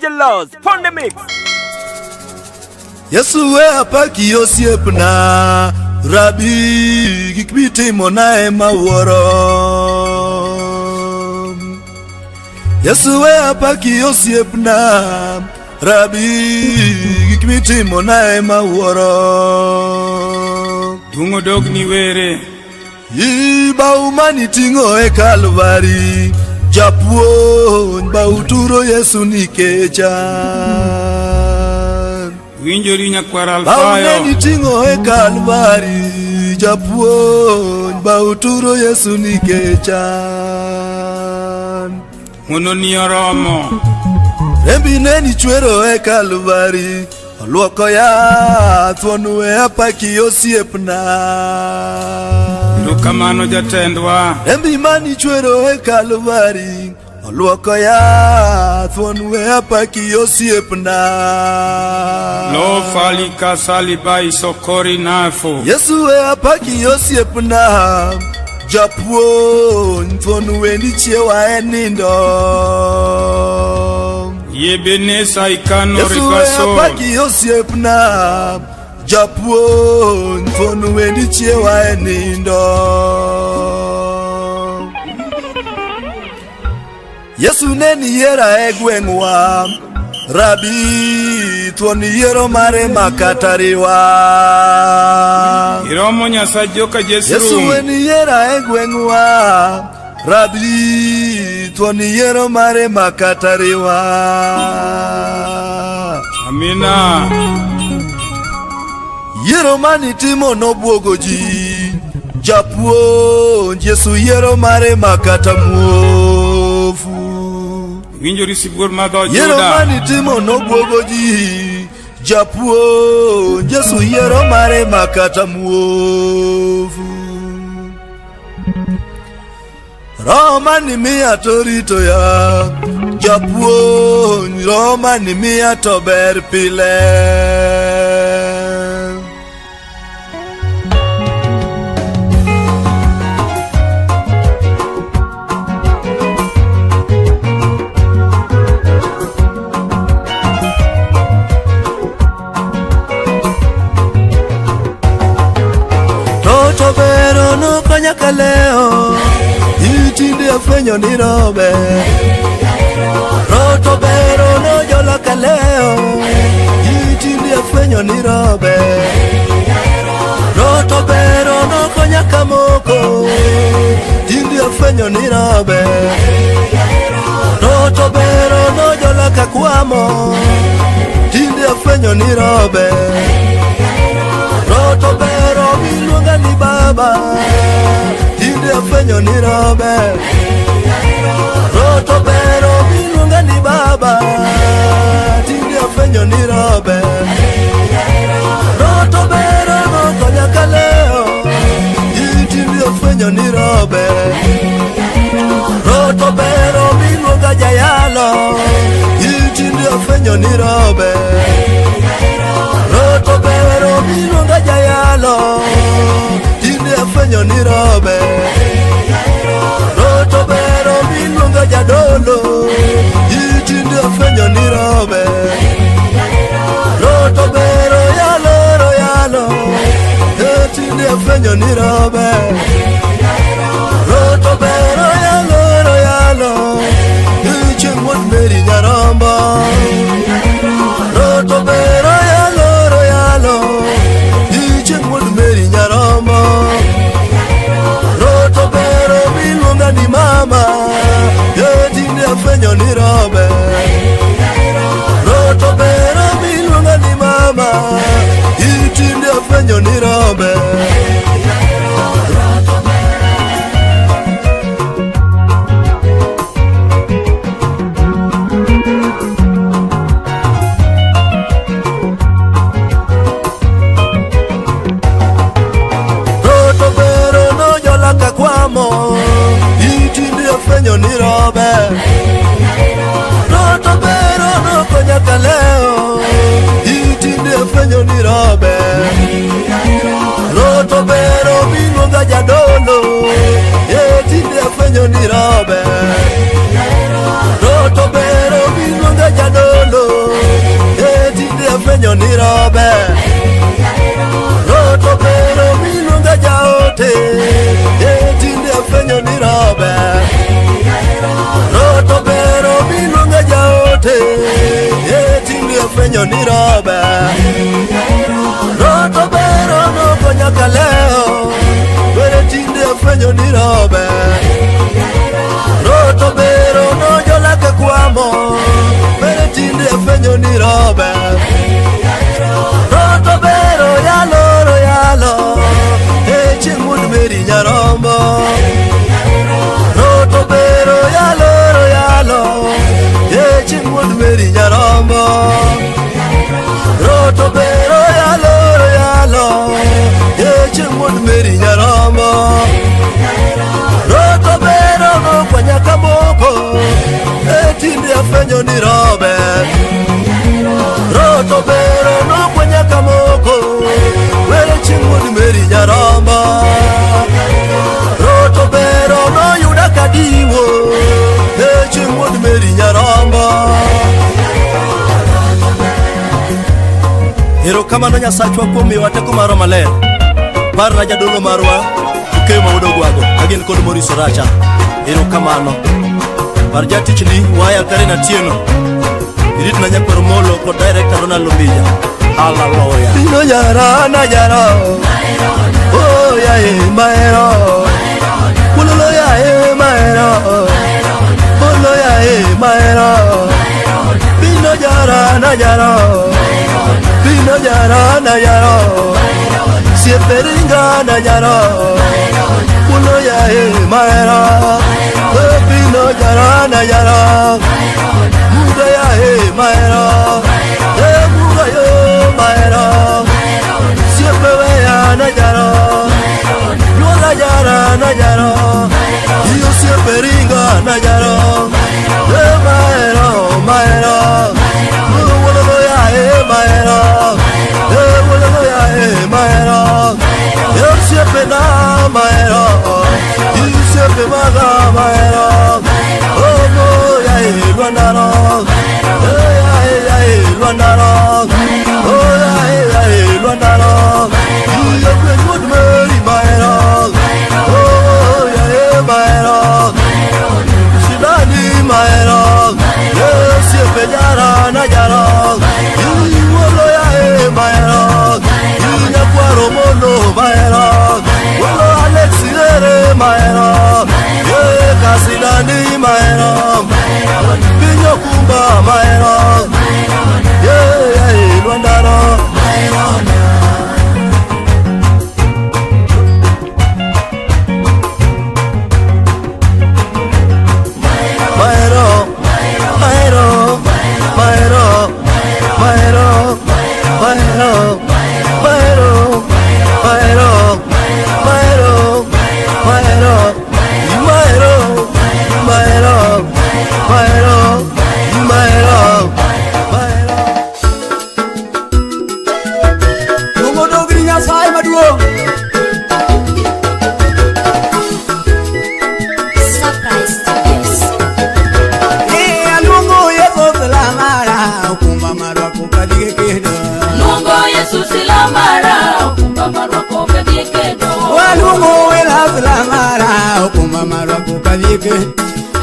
DJ Laws, Pon the mix. Yesu we apaki osiepna, Rabi gikbiti monae maworo. Yesu we apaki osiepna, Rabi gikbiti monae maworo. Tungo dog ni were Iba umani tingo e Kalvari, Japuon ba uturo Yesu nikecha. Winjori nyakwara alfayo Bauneni tingo e Kalvari, Japuon ba uturo Yesu nikecha. Mono ni oromo Rembi neni chwero e Kalvari, Oluoko ya thuonu e apaki osiepna. Kamano jatendwa Rembi mani chwero e Kalvari, Oluoko ya thuonu e apaki osiepna. Lo fali kasali bai sokori nafo Yesu e apaki osiepna, Japuon thuonu e nichiewa e nindo. Yebene saikano Yesu e ribaso apaki osiepna, Japuon thuonu e nichiewa e nindo. Yesu neni yera e gweng'wa, Rabi thuon yiero mare makatariwa. Iromo nyasa joka Yesu jesru eni yera e gweng'wa, Rabi thuon yiero mare makatariwa. Amina Yiero mani timo nobuogo ji, Japuon Yesu yiero mare makata muofu. Winjori sibur madho Yiero juda mani timo nobuogo ji, Japuon Yesu yiero mare makata muofu. Roho mani miya torito ya, Japuon roho mani miya tober pile. Tobero no konya kaleo, itinde afwenyo ni robe. Tobero no jola kaleo, itinde afwenyo ni robe. Tobero no konya kamoko, itinde afwenyo ni robe. Tobero no jola kakwamo, itinde afwenyo ni robe. Tobero miluonga ni baba, tinde afwenyo ni robe. Tobero miluonga ni baba, tinde afwenyo ni robe. Tobero no konya kaleo, tinde afwenyo ni robe. Tobero miluonga jayalo, tinde afwenyo ni robe. Tobero miluonga jayalo, tinde afwenyo ni robe. Tobero miluonga afwenyo ni robe. Roto bero no konya kaleo, were tinde afwenyo ni robe. Roto bero no jolake kwamo, were tinde afwenyo ni robe. Roto bero yalo, chingud meri nyarombo. Roto bero yalo, chingud meri nyarombo. Roto bero yalo, chingud meri nyarombo. Roto bero no kwanya kamoko, tinde afwenyo ni robe. Roto bero no kwanya kamoko, were chingud meri nyarombo. Roto bero no yuda kadiwo, chingud meri nyarombo. Erokamano Nyasachwa kuom miyowa teko maro maler. Parna jadolo marwa Keyo Maudogwago agin kod Maurice Racha. Erokamano. Par jatichni Waya Karen Atieno. Irit na nyakwar Molo kod director Ronald Lombija. Hallelujah. Pino jara na jara. Oh ya maero. Pulolo ya maero. Pulolo ya maero. Pino jara na jara. Pino jara na jara. Sieperinga na jara. Pulolo ya maero. Pino jara na jara. Muga ya maero. Muga yo maero. Siepewe ya na jara. Yuala jara na jara. Iyo sieperinga na jara. Maero, maero. Wololo ya maero. Wololo ya maero. Yo siepe na maero. Iyo siepe maga maero. Oh ya Luandaro. Ya Luandaro. Oh ya Luandaro. Iyo kwenyud meri maero. Oh ya maero. Sidani maero. Siepe jara na jara. Wolo ya maero. Nyakwaro Molo maero. Wolo Alexi ere maero. Kasidani maero. Pinyo kumba maero. Luandaro.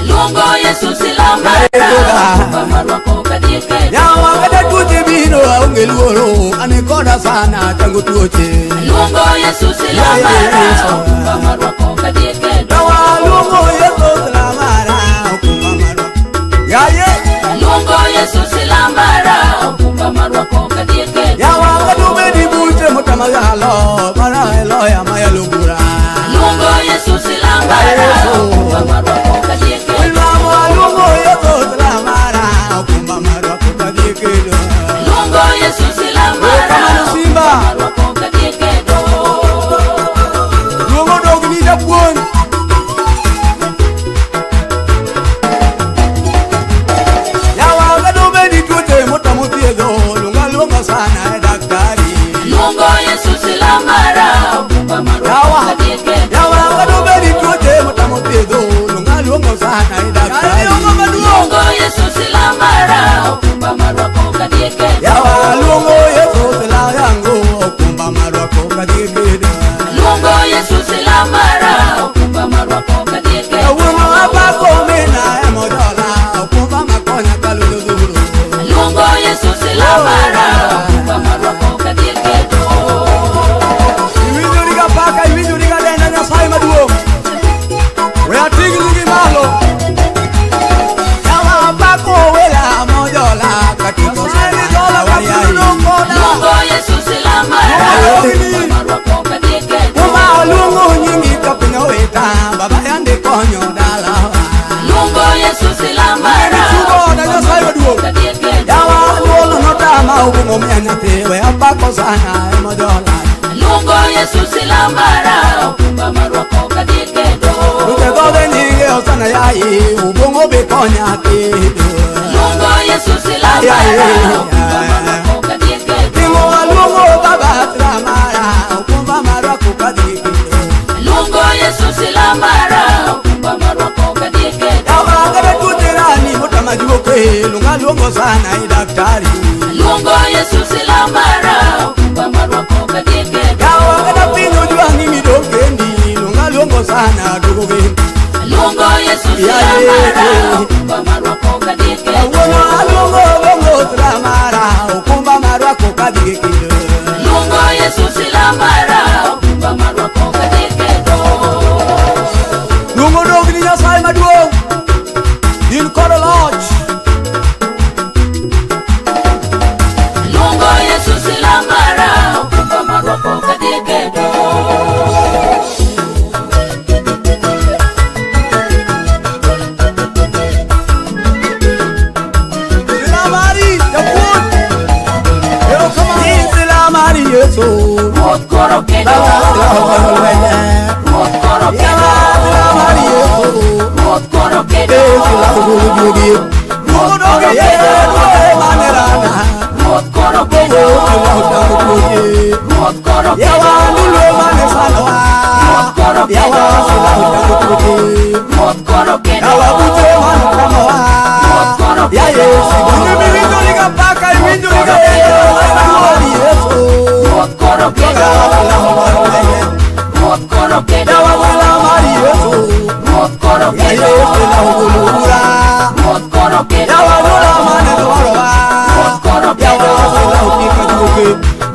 Luongo Yesu silamara marwako kadieke yawa kada tuche biro aunge luoro ane koda sana tangu tuoche Luongo Yesu silamara marwako kadieke yawa luongo Yesu silamara marwako ya ye Luongo Yesu silamara marwako kadieke yawa kadume di buche mutamagalo para eloya maya lugura Luongo Yesu silamara marwako kadieke Luongo Yesu silamara marwako kadieke Luongo Yesu silamara marwako kadieke Luongo dogni japuon silamara okumba marwako kadhiye kedo. Iwinjo niga paka, iwinjo niga denda Nyasaye maduong'. We ating'ni malo. Yawa pako wela mojola katiko sana dola kapulu nongoda. Luongo Yesu silamara okumba marwako kadhiye kedo. Kuma luongo nyingi kapinyo weta, baba yande konyo dala. Luongo Yesu silamara Nyasaye maduong'. kadhiye kedo. Yawa luongo notama ugumo miya nyathi, we apako sana mojola. Luongo Yesu silamara okumba marwako kadhiye kedo. Utegode nyinge osana yayi, ubongo be konya kedo. Luongo Yesu silamara okumba marwako kadhiye kedo. Tingo luongo baba silamara, okumba marwako kadhiye kedo. Luongo Yesu silamara okumba marwako kadhiye kedo. Yawa gada tutirani mutama juke, lunga luongo sana i daktari. Luongo Yesu silamara okumba marwako kadhiye kedo. Yawa gada pinyo juangi midokendi, lunga luongo sana dugoge. Luongo Yesu silamara okumba marwako kadhiye kedo. Awuono aluongo bongo silamara, okumba marwako kadhiye kedo. Luongo Yesu silamara okumba marwako kadhiye kedo. Luongo dog ni Nyasaye maduong', in kod loch. Luongo Yesu silamara okumba marwako kadhiye kedo. Silamari, japuon. Erokamano. Silamari Yesu. Ruoth koro kedo. Ruoth koro kedo. Silamari Yesu. Ruoth koro kedo. Luongo dog ni Yesu manerana. Ruoth koro kedo. Ruoth koro kedo. Yawa nulo mane salwa. Yawa silau tangu Ruoth koro kedo. Yawa bute manu kamawa. Ya Yesu. Iwinjo niga paka, iwinjo niga denda Silamari Yesu. Ruoth koro kedo. Ruoth koro kedo. Yawa Silamari Yesu. Ruoth koro Ya kedo. Yesu na ugulura. Ruoth koro kedo. Yawa nula mane dwarowa. Yawa silau tika juke.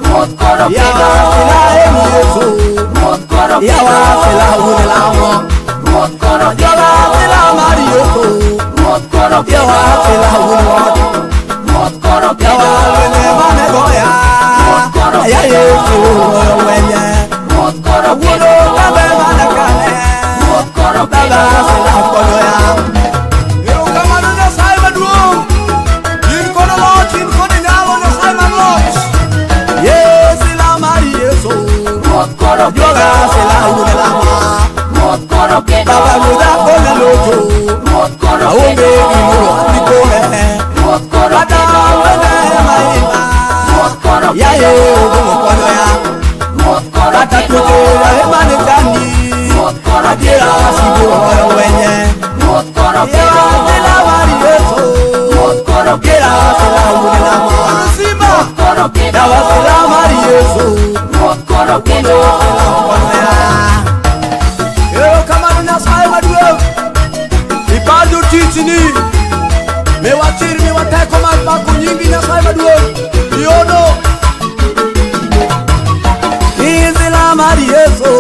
Ruoth koro Yawa kedo. silaeni Yesu. Ruoth koro kedo. Yawa silau nilamo. Ruoth koro kedo. Yawa Silamari Yesu. Ruoth koro kedo. Yawa silau nilamo. Ruoth koro kedo. Yawa lene mane goya. Ya Yesu wenye. Ruoth koro Wulo kedo. kabe mane kane. Ruoth koro Baba kedo. silau kono ya. Erokamano Nyasaye maduong'. In kod loch, in kod nyalo Nyasaye maloch. Silamari Yesu. Ruoth koro kedo. Joga silau nilamo. Ruoth koro kedo. Baba muda kone locho. Ruoth koro Aonge kedo. gimoro andikone. Ruoth koro Kata kedo. wene maima. Ruoth koro Ya kedo. Yesu konyo ya. Ruoth koro Kata kedo. tutere emane chandi. Ruoth koro Adiera kedo. sigo hoyo wenye. Ruoth koro Ya kedo. Silamari Yesu. Ruoth koro Kera kedo. silau nilamo. Simba. Koro kedo. Yawa Silamari Yesu. Ruoth koro kedo. Erokamano Nyasaye maduong'. Ipanjo tichni. Miwa chir, miwa teko mar pako nyingi Nyasaye maduong'. Iono. Silamari Yesu.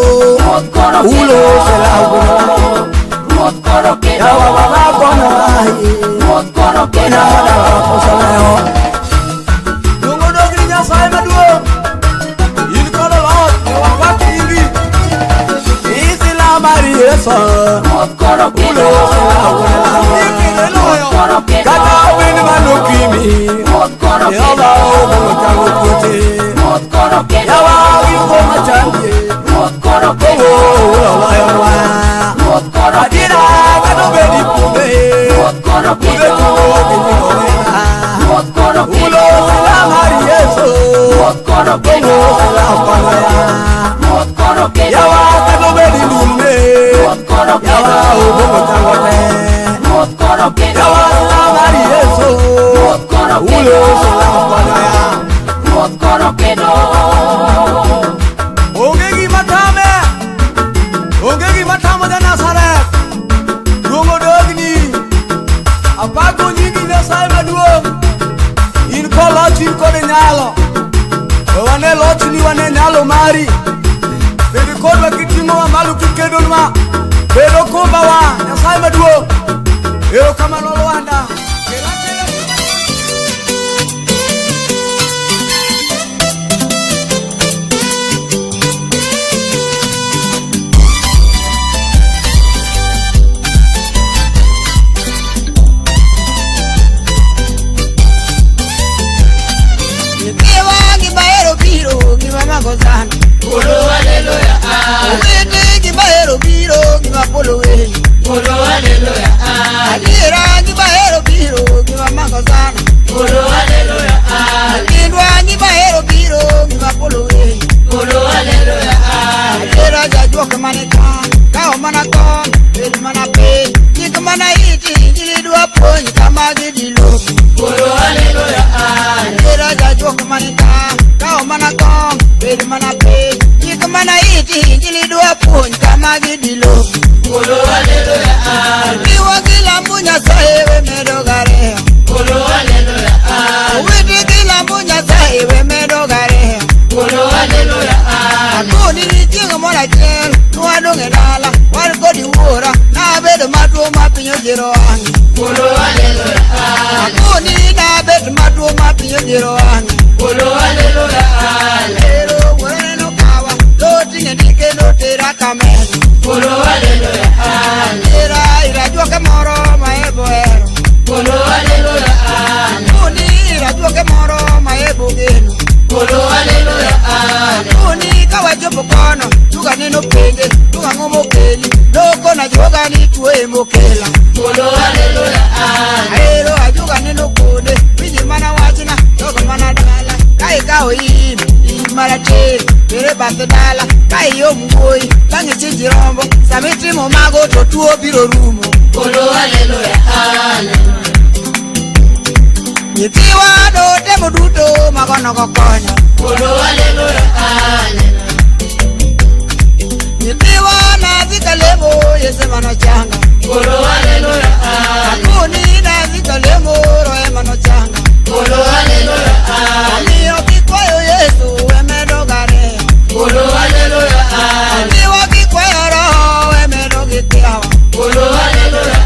Ruoth koro Ulo kedo. silau nilamo. Ruoth koro kedo. Yawa baba kono ahi. Ruoth koro kedo. Yawa kosaleo. Luongo dog ni Nyasaye maduong'. In kod loch, miwa pak nyingi. Silamari Yesu. Ruoth koro kedo. Ulo silau nilamo. Ruoth koro kedo. Kata win manokimi. Ruoth koro Yawa kedo. ogo chango kote. Ruoth koro kedo. Yawa gigo machandi. Ruoth koro Ogo kedo. uloyowa. Ruoth koro Adira kado bedi pume. Ruoth koro Pume kedo. tuwo kinigorena. Ruoth koro Ulo kedo. Silamari Yesu. Ruoth koro Ogo kedo. silau kono ya. Ruoth koro kedo. Yawa kado bedi ndulme. Ruoth koro Yawa kedo. ogo chango te. Ruoth koro kedo. Yawa Silamari Yesu. Ruoth koro Ulo kedo. silau kono ya. Ruoth koro kedo. Onge gima tame. Onge gima tamo ja Nazareth. Luongo dogni. Apako nyingi Nyasaye maduong'. In kod loch, in kod nyalo. Wane lochni wane nyalo mari. Bedi kodwa kitimo wa malu kikedolma. Bedo kumba wa Nyasaye maduong'. Ero kamano Lwanda. Gozana, Polo hallelujah, Wete Gibahero Biro, Giva Polo Way, Polo hallelujah, Adira Gibahero Biro, Giva Magozana, Polo hallelujah, Kindwa Gibahero Biro, Giva Polo Way, Polo hallelujah, Adira Jajuak Maneka, Kao Manakon, Ed Manape, Nik Manaiti, Gilidua Pony, Kamagi Dilo, Polo hallelujah, Adira Jajuak Maneka, Kao Manakon, Ed Manape, Nik Manaiti, Gilidua Pony, Kamagi Dilo, Polo hallelujah, Niwa Gilambunya Saewe Medogare, Polo hallelujah, Witi Gilambunya Saewe Medogare, Polo hallelujah, Akuni Jinga Mona Jel, Nuadong Edala, Wargodi Wura, Nabedo Matu Mapinyo Jiroani, Polo hallelujah, Akuni Nabedo Matu Mapinyo Jiroani, Polo hallelujah, Lero Bueno Kawa, Loti Ndike Lotera Kamel, Polo hallelujah, Lera Irajua Kemoro Maeboero, Polo hallelujah, Akuni Irajua Kemoro Maebogeno, Polo hallelujah, Akuni Kawajopo Kono, Tuga Nino Penge, Tuga Ngomo Keli, Loko na Joga ni Tue Mokela, Polo hallelujah, Aero Ajuga Nino Kode, Wiji Mana Wachina, Toga Mana Dala, Kai Kao Imi, Imarate, Pere Batedala, Kai Yomugoi, Tangi Chijirombo, Samiti Momago, Totuo Biro Rumo, Polo hallelujah, Nitiwa do temo duto magono kokonya, Polo hallelujah, Nitiwa na zikalemo yese mano changa, Polo hallelujah, Akuni na zikalemo roe mano changa, Polo hallelujah, Amio kikwayo Yesu emedogare, Polo hallelujah, Niwa kikwayo roho emedogitiawa, Polo hallelujah,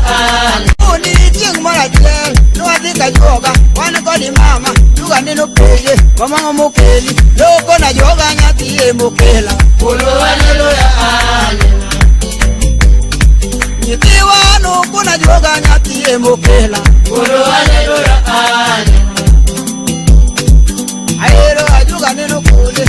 Akuni jing mora jel, nuwa zika joga, wana kodi mama, tuga nino pege, wamango mokeli, loko na joga nyati mokela, Polo hallelujah, Nitiwa nuku na joga nyati mokela, Polo hallelujah, Aero ajuga nino kule,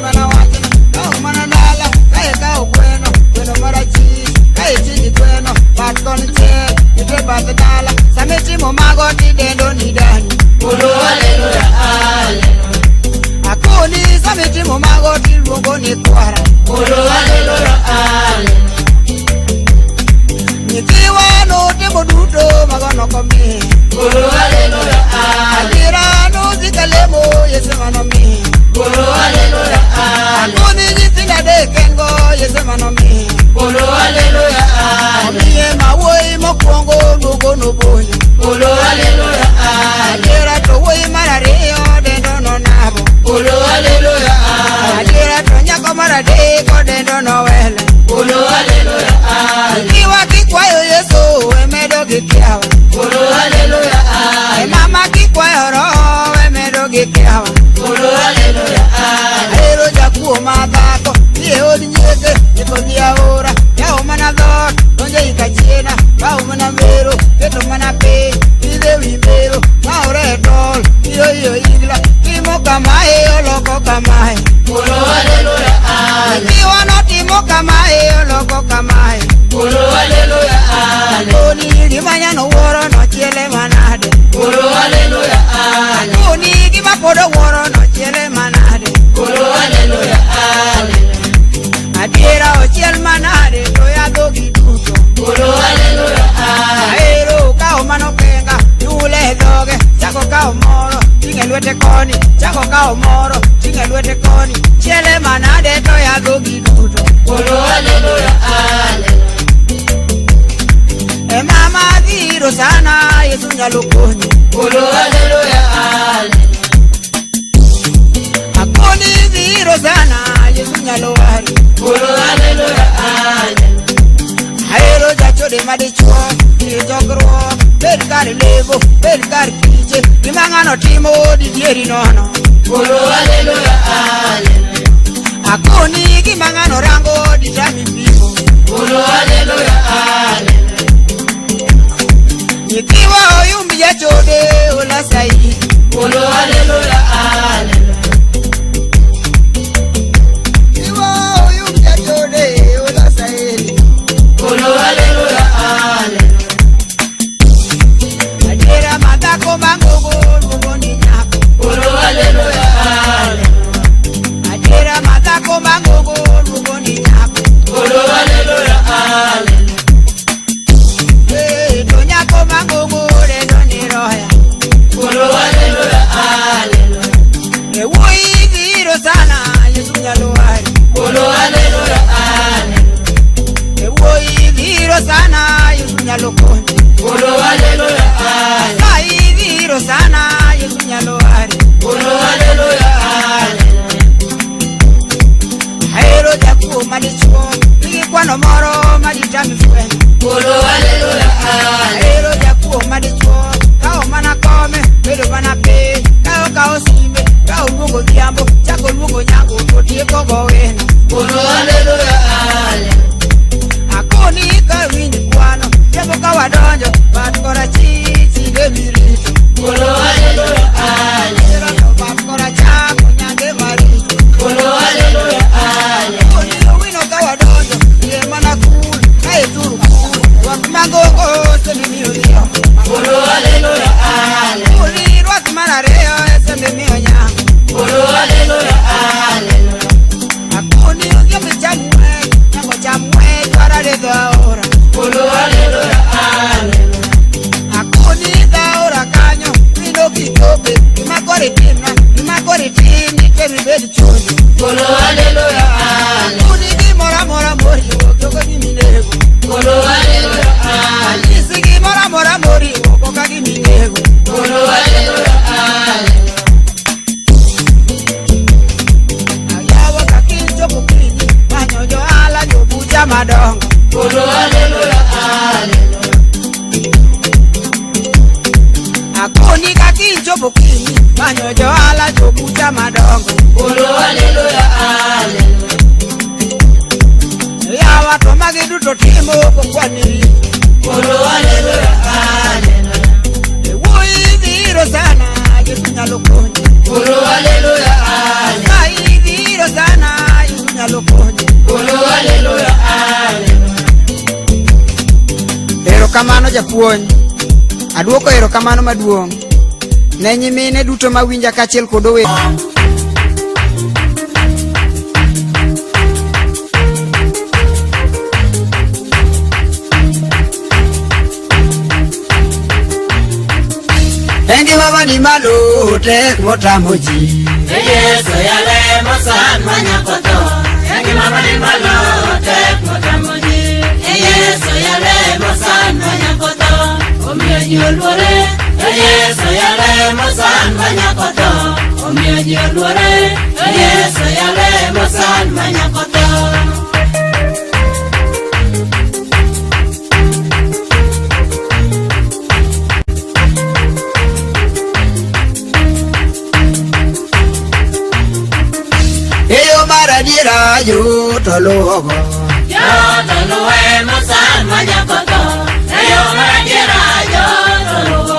Mana wachina, Kao Mana Nala, Kai Kao Bueno, Bueno Marachi, Kai Chiji Bueno, Patkon Che, Ite Batedala, Samiti Momago Tidendo Nidani, Polo hallelujah, Akuni Samiti Momago Tilugo Nikwara, Polo hallelujah, Nikiwa no Temo Duto Magono Komi, Polo hallelujah, Adira no Zikalemo Yesemano Mi, Polo hallelujah, Akuni Jitinda de Kengo Yesemano Mi, Polo hallelujah, Miye Mawoi Mokongo Nugo Nubonyi, Polo hallelujah, Adira to Woi Marario Dendo no Nabo, Polo hallelujah, Adira to Nyako Maradeko Dendo no Wele, Polo hallelujah, Niwa kikwayo Yesu emedo gikiawa, Polo hallelujah, Mama kikwayo roho emedo gikiawa, Polo hallelujah, Aero jakuo madhako, Niye odi nyege, Niko dia ora, Yao mana dhot, Donje ikachiena, Kao mana mero, Keto mana pe, Ide wimero, Kao retol, Iyo igla, Timo kamae, Oloko kamae, Polo hallelujah, Niwa no timo kamae, Oloko kamae, Polo hallelujah, Koni gimanya no woro no chiele manade, Polo hallelujah, Koni gima podo woro no chiele manade, Polo hallelujah, Adira o chiel manade to ya dogi duto, Polo hallelujah, Aero Kao Mano Kenga, Yule doge, Chako Kao Moro, Tinge Lwete Koni, Chako Kao Moro, Tinge Lwete Koni, Chiele manade to ya dogi duto, Polo hallelujah, Mama dhiro sana Yesu nyalo konyi, Polo hallelujah, bed kar kiche gimang'ano timo di dieri nono. Kolo haleluya haleluya. Akoni gimang'ano rango di tami pimo. Kolo haleluya haleluya. Nikiwa oyumbi ya chode ola sayi. Kolo haleluya haleluya. Nikiwa oyumbi ya chode ola sayi. Kolo haleluya haleluya. Adira matako mangogo mugoni nyako. Kolo haleluya haleluya. Adira matako mangogo mugoni nyako. Kolo haleluya haleluya. Nyako mangogo redo ni roya. Kolo haleluya haleluya. Ewoi viro sana Yesu nyaloari. Kolo haleluya haleluya. Ewoi viro sana Yesu nyalokoni. Kolo haleluya haleluya. Sai viro sana Yesu nyaloari. Kolo haleluya haleluya. Hairo jaku madichuo kwano moro maditami fwe. Kolo haleluya haleluya. Hairo jaku madichuo kao mana kome bedo mana pe kao simbe kao lungo diambo chako lungo nyango totie kogo wena. Kolo haleluya haleluya. Akoni ka windi kwano jabo kawadonjo bat kora chichi de mirito. Kolo haleluya haleluya. Bat kora chako nyange marito. Kolo haleluya haleluya. Koni wino kawadonjo ye mana cool kai turu cool wat mangogo semimio dio. Kolo haleluya haleluya. Kuli wat mana reo semimio nya. Kolo haleluya haleluya. Akoni yo mechamwe nyango chamwe para de dora. Kolo haleluya haleluya. Akoni daora kanyo wino kitope imakore timni kemi bedi choni. Kolo haleluya haleluya. Kuni di mora mori woko ni minego. Kolo haleluya haleluya. Isigi mora mori woko ni minego. Kolo haleluya haleluya. Ayawa kakincho bukini manyojo ala nyobuja madongo. Kolo haleluya haleluya. Akoni kakincho bukini manyojo ala nyobuja madongo. Kolo haleluya haleluya. Ya watu magiduto timo kwani. Kolo haleluya haleluya. Woi viro sana Yesu nyalokoni. Kolo haleluya haleluya. Sai viro sana Yesu nyalokoni. Kolo haleluya haleluya. Erokamano japuonj. Aduoko erokamano maduong' ne nyimine duto mawinja kachiel kod owe. Engi mama ni malo tek motamoji. Yesu yale mosan manyakoto. Engi mama ni malo tek motamoji. Yesu yale mosan manyakoto. Omiyo jiolwore. Yesu yale mosan manyakoto. Omiyo jiolwore. Yesu yale mosan manyakoto. Eyo maradiera yo tologo. Yo toloe mosan manyakoto. Eyo maradiera yo tologo.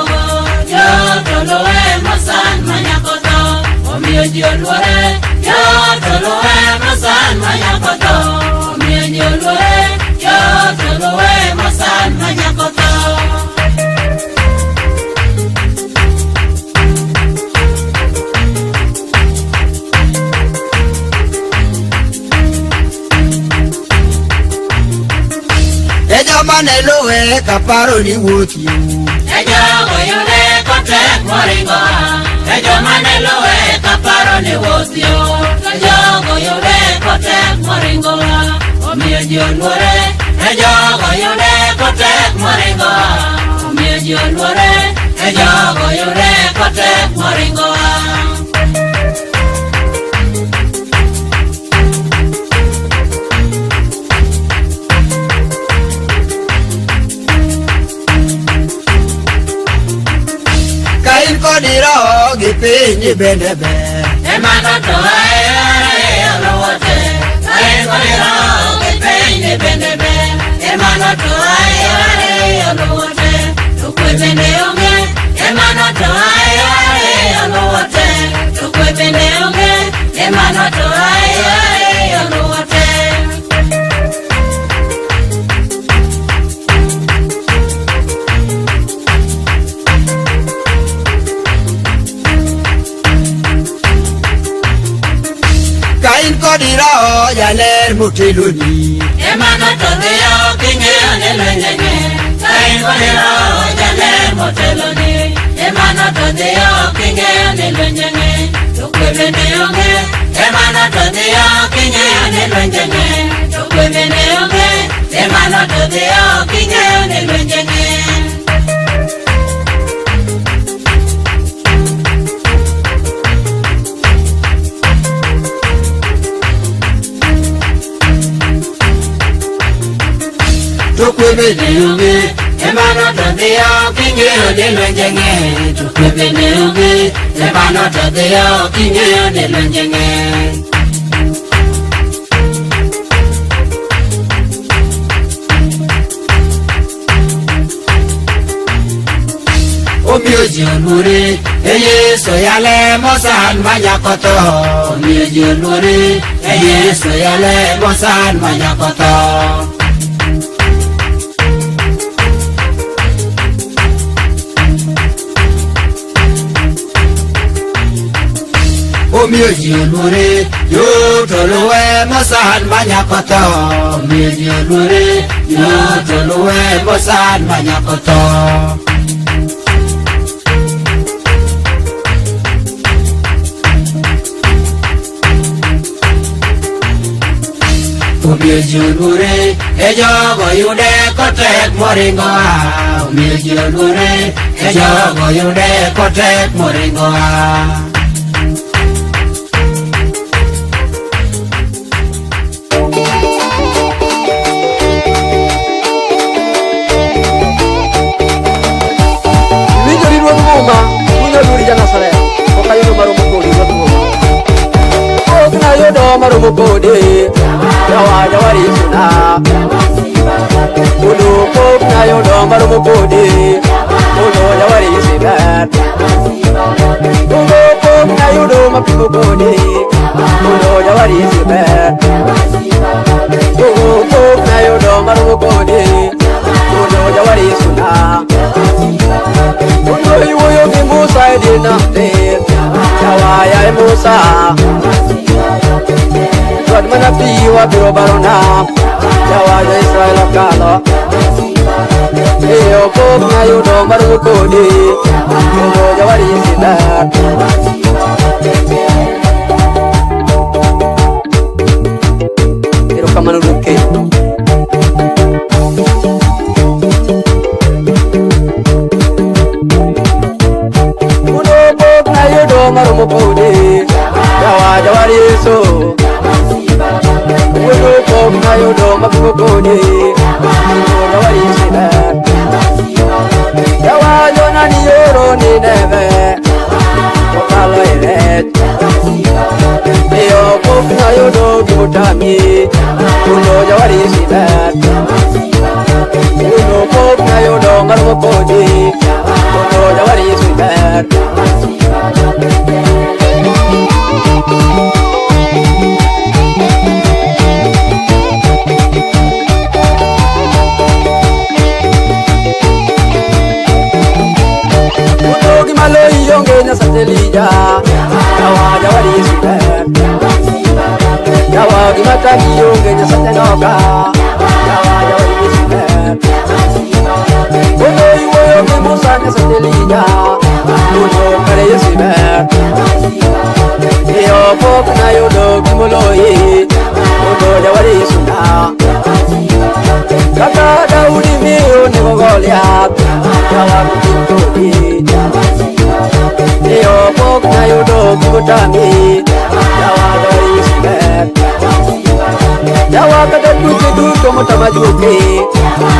Yo toloe mosan manyakoto. Omiyo jiolwore. Yo toloe mosan manyakoto. Omiyo jiolwore. Yo toloe mosan manyakoto. Mane lowe kaparo ni wuthi. Ejo goyone kotek moringo. Ejo mane lowe kaparo ni wuthi. Ejo goyone kotek moringo. Omiyo jiolwore. Ejo goyone kotek moringo. Omiyo jiolwore. Ejo goyone kotek moringo. Ipinyi bendebe Emano toae olowote Aengolero Ipinyi bendebe Emano toae olowote Tukwe bende onge Emano toae olowote Tukwe bende onge Emano toae olowote Kain kodira o yaler mutiluni Emano todeo kinge anelwenjenge Kain kodira o yaler mutiluni Emano todeo kinge anelwenjenge Tukwe bende onge Emano todeo kinge anelwenjenge Tukwe bende onge Emano todeo kinge anelwenjenge Tukwe bende onge Emano todeo kinge anelwenjenge Tukwe bende onge Emano todeo kinge anelwenjenge Omioji olure Yesu yale mosan manyakoto Omioji olure Yesu yale mosan manyakoto Omioji olure Yotoluwe mosan manyakoto Omioji olure Yotoluwe mosan manyakoto Omioji olure Ejogo yude kotek moringoa Omioji olure Ejogo yude kotek moringoa Marumukode Yawa Jawari Suna Ulu Pop na yodo Marumukode Ulu Jawari Sibat Ulu Pop na yodo Mapimukode Ulu Jawari Sibat Ulu Pop na yodo Marumukode Ulu Jawari Suna Ulu Iwoyo Kimbusa Edina Yawa ya Musa God manapi wa biro barona Yawa ya Israel kalo Eyo pop na yudo marukodi Ulo jawari sidat Ero kamanu ruke Ulo pop na yudo marukodi Yawa jawari so Ulo pop na yudo marukodi Ulo jawari sidat Yawa jona ni yoro ni neve Wakalo evet Eyo pop na yudo kibutami Ulo jawari sidat Ulo pop na yudo marukodi Ulo jawari sidat Malo yonge na satelija Yawa jawari sibat Yawa gimata yonge na satenoka Yawa jawari sibat Ulo iwo yonge musa na satelija Ulo kare sibat Iyo pop na yodo kimoloi Ulo jawari suna Kaka Daudi miyo ni Goliath Yawa kutintodi Iyo pok na yudo kibutami Yawa jawari sibat Yawa kata duche duto motamajuke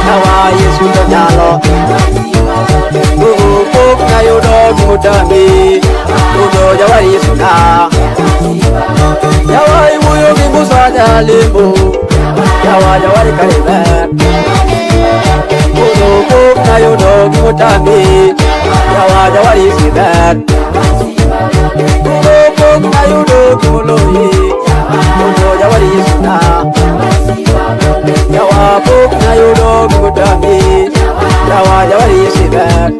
Yawa Yesu tonyalo Pok na yudo gimotami Udo Yawa Yesu na Yawa imuyo gimusa nyalimbo Yawa ikariber Udo pok na yudo gimotami Yawa Yesu ber Udo pok na yudo gimoloyi Udo Yawa Yesu na Yawa pok na yudo gimotami Yawa Yesu ber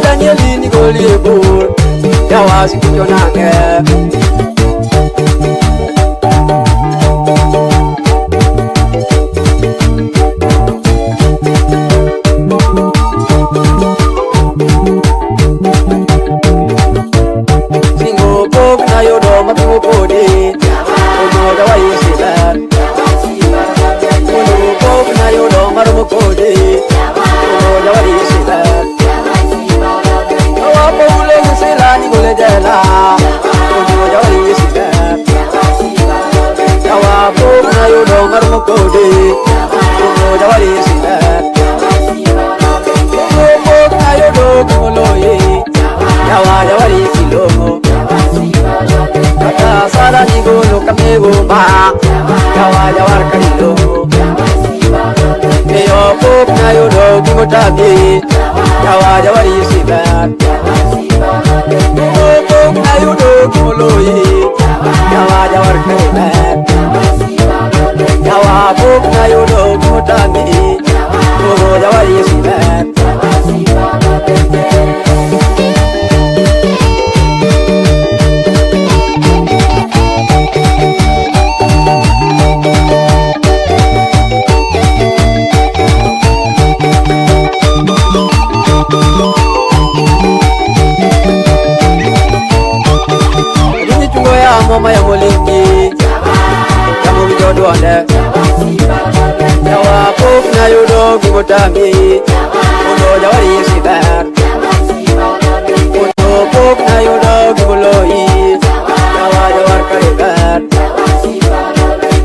Danieli ni golibur Yawa sikujonange Singo pok na yodo matu podi Udo Yawa Yesu ber Udo pok na yodo marumu podi Udo Yawa Yesu ber Jela, Udo Yawa Yesu ber Yawa pok na yudo marumu kodi Udo Yawa Yesu ber Udo pok na yudo gimoloyi Yawa Yesu longo Kata sada nigolo kamego ma Yawa kalilongo Eyo pok na yudo gimotami Yawa Yesu ber Pok na yudo gimoloyi Yawa kariber Yawa pok na yudo gimotami Yawa Yesu ber Mama ya molingi ya mubijodo ande Yawa pok na yudo gimotami Udo Yawa Yesu ber Udo pok na yudo gimoloyi Yawa kariber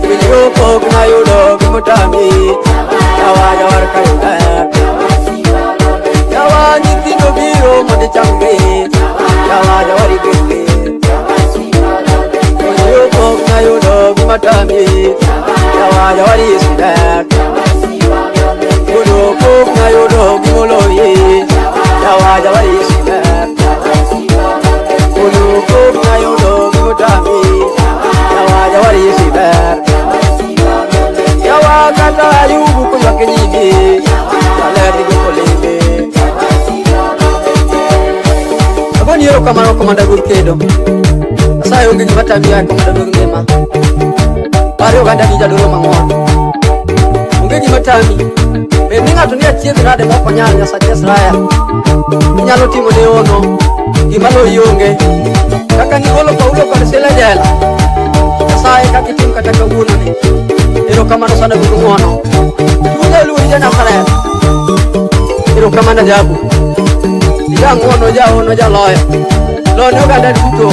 Udo pok na yudo gimotami Yawa kariber Yawa nyithindo biro mondo changi Yawa rigenge Pok na yudo gimotami Yawa Yesu ber Udo pok na yudo gimoloyi Yawa Yesu ber Udo pok na yudo gimotami Yawa Yesu ber Yawa kata yubu kuywak nyigi Yaler nigo kolembe Agoni erokamano Komanda Gurkedo Saya onge gimatami ya Komanda Ngema Pare oganda ni jadolo mang'wan Onge gimatami Be ni ng'ato ni achiedh nade moko nyal Nyasaye Israel Inyalo timo ne ono Gimalo ionge Kaka nigolo Paulo kod Sila jela Nyasaye kaka itim kata kawuono ni Erokamano sana gudu ng'wono Chunye luori ja Nazareth Erokamano jabu Ja ng'wono ja ono ja loyo Lone oganda duto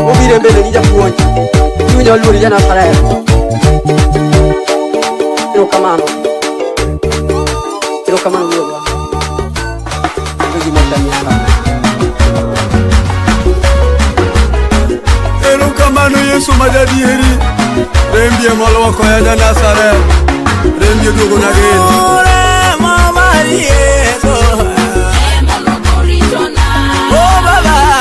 Mobire mbele ni japuonj Chunye luori ja Nazareth Erokamano wuodwa Onge gimatami Erokamano Yesu majadieri Rembie molwoko ya ja Nazareth Rembie duogo na geno Mama Yesu Oh baba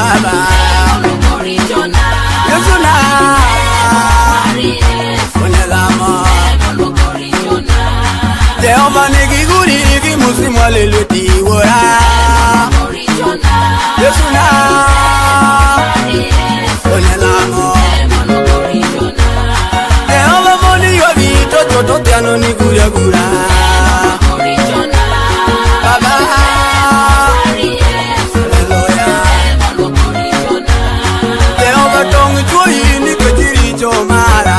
baba Yesu na Onelamo Jehova nigi guri nigi musimu aleloti wora Yesu na Onelamo Jehova moni yobi toto tiano ni gura gura Baba Hallelujah Jehova tongi chuyi ni kejiri chomara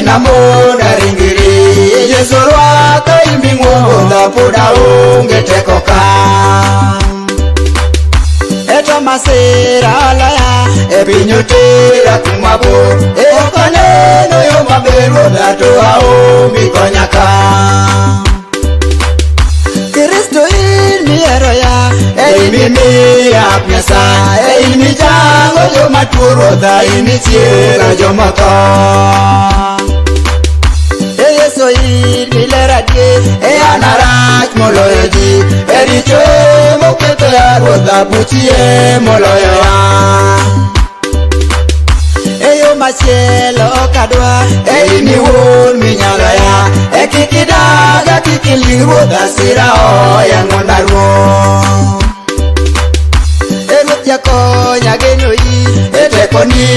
Namona ringiri Yesu rwaka imbingu Ndapuda unge tekoka Eto masera alaya Epinyutira kumabo Eokaneno yomaberu Datu hao mikonyaka Kristo ini eroya Eimimi apnyasa Eimi jango yomaturo Da ini chiega jomaka So in mileradi e anarach moloyoji ericho moketo ya roda buchie moloyo ya eyo masielo kadwa e ni won minyalo ya e kikidaga kikili roda sira o ya ngondaro Yakonya genoi etekoni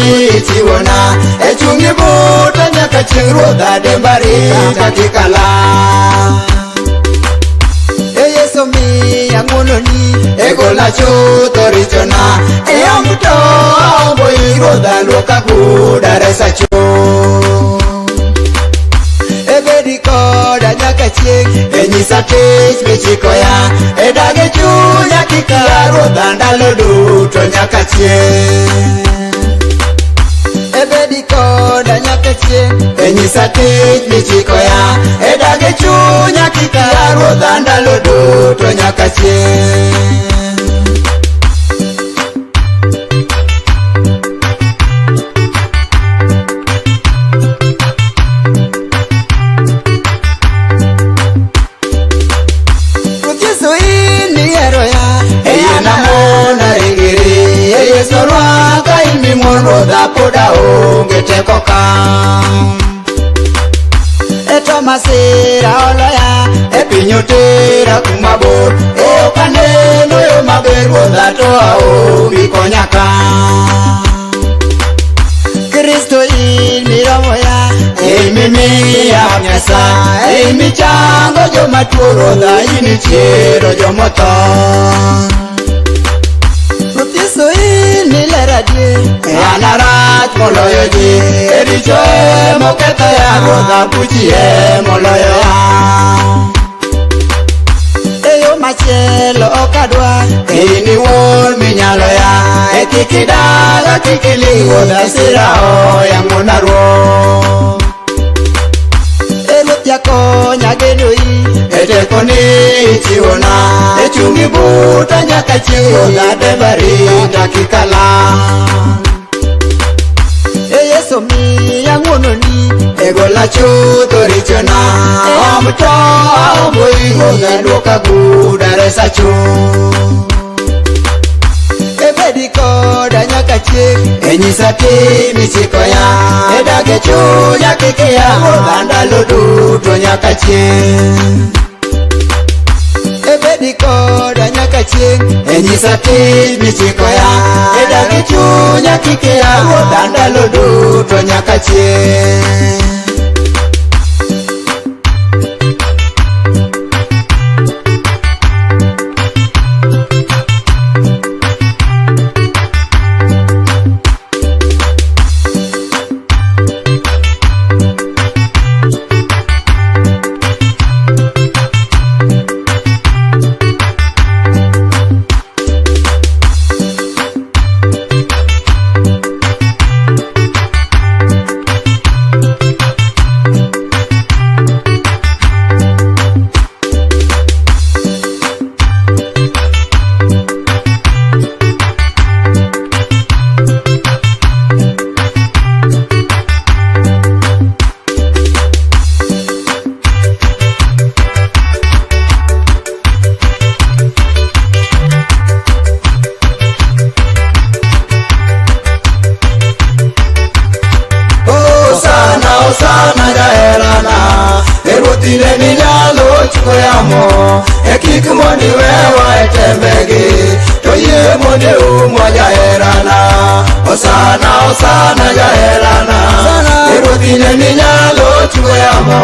chiwona echungi buta nyaka chingro da dembari katikala Yesu mi yangononi egola chuto richona eamto ambo iroda loka kuda resa chu Ebedikoda nyaka chieng enyisa tich michikoya edage chunya kikaro dandalo duto nyaka chieng Enyisa tich michiko ya edage chunya kika ruodha ndalo duto nyaka chieng'. Ruodha poda onge teko ka eto masira oloya e piny otera kuma bor e ok aneno yo maber ruodha to aonge konya ka Kristo in miromo ya mimiya Nyasaye michango joma tuo ruodha in chiero jomotho Yesu ini lera die anarach moloyo ji ericho moketho ya ruodha puchi moloyo eyo machielo okadwa ini wuon minyalo ya kikidala kikili ruodha sira oya ng'ona ruo Yakonya genoi etekoni chiwona echungi buta nyaka chiwona debarita kikala Yesu miya ng'wononi egola chutho richona omto aomboi ruodha duoka guda sacho ebedi koda nyaka chieng' enyisa tim michiko ya edage chunya kik ya ruodha ndalo duto nyaka chieng' ebedi koda nyaka chieng' enyisa tim michiko ya edage chunya kik ya ruodha ndalo duto nyaka chieng' Osana jaherana erotine minyalo chikoyamo ekik mondi wewa etembegi to yie mondi umwa jaherana Osana jaherana erotine minyalo chikoyamo